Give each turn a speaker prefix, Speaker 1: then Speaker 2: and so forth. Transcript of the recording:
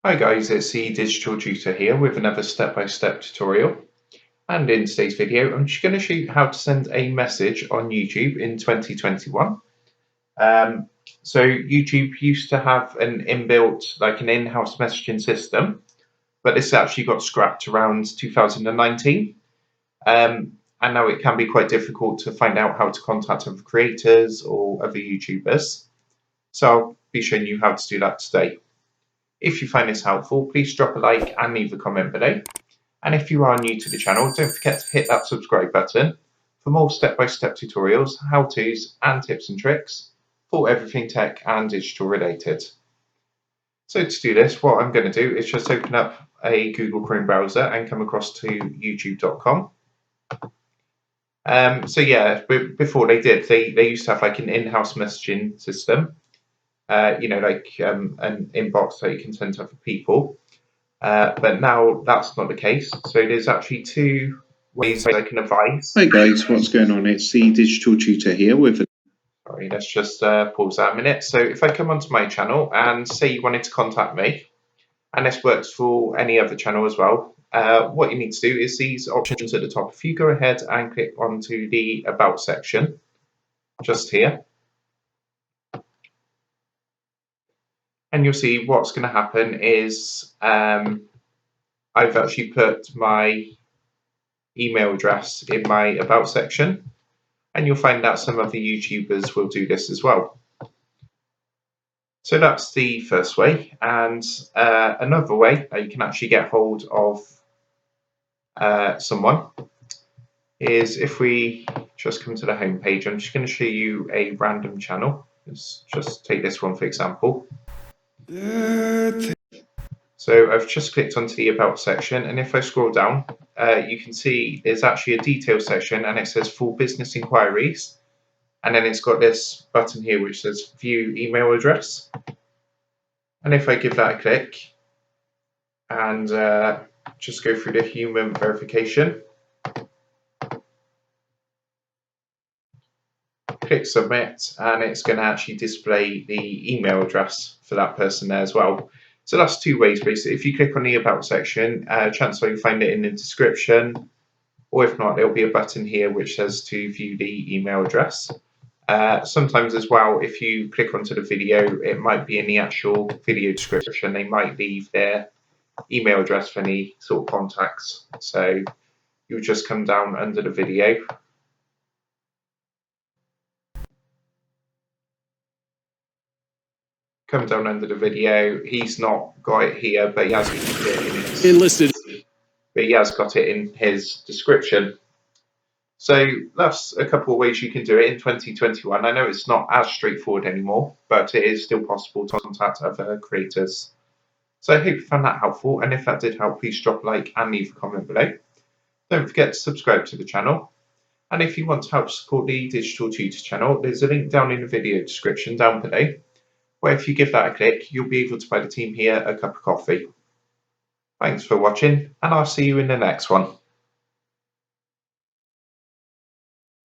Speaker 1: Hi guys, it's the Digital Tutor here with another step-by-step tutorial. And in today's video, I'm just going to show you how to send a message on YouTube in 2021. So YouTube used to have an inbuilt, like an in-house messaging system, but this actually got scrapped around 2019. And now it can be quite difficult to find out how to contact other creators or other YouTubers. So I'll be showing you how to do that today. If you find this helpful, please drop a like and leave a comment below. And if you are new to the channel, don't forget to hit that subscribe button for more step-by-step tutorials, how-tos and tips and tricks for everything tech and digital related. So to do this, what I'm going to do is just open up a Google Chrome browser and come across to youtube.com. So yeah, before they used to have like an in-house messaging system, like an inbox that you can send to other people. But now that's not the case. So there's actually two ways I can advise.
Speaker 2: Hi guys, what's going on? It's the Digital Tutor here with
Speaker 1: Sorry, let's just pause that a minute. So if I come onto my channel and say you wanted to contact me, and this works for any other channel as well, what you need to do is these options at the top. If you go ahead and click onto the About section, just here, and you'll see what's going to happen is I've actually put my email address in my About section. And you'll find that some of the YouTubers will do this as well. So that's the first way. And another way you can actually get hold of someone is if we just come to the home page. I'm just going to show you a random channel. Let's just take this one for example. So I've just clicked onto the About section, and if I scroll down, you can see there's actually a details section, and it says for business inquiries. And then it's got this button here which says view email address. And if I give that a click and just go through the human verification, click submit, and it's going to actually display the email address for that person there as well. So that's two ways basically. If you click on the About section, chances are you'll find it in the description, or if not, there'll be a button here which says to view the email address. Sometimes as well, if you click onto the video, it might be in the actual video description. They might leave their email address for any sort of contacts. So you'll just come down under the video. Come down under the video. He's not got it here, but he has got it in his,
Speaker 2: enlisted.
Speaker 1: But he has got it in his description. So that's a couple of ways you can do it in 2021. I know it's not as straightforward anymore, but it is still possible to contact other creators. So I hope you found that helpful, and if that did help, please drop a like and leave a comment below. Don't forget to subscribe to the channel. And if you want to help support the Digital Tutor channel, there's a link down in the video description down below, where if you give that a click, you'll be able to buy the team here a cup of coffee. Thanks for watching, and I'll see you in the next one.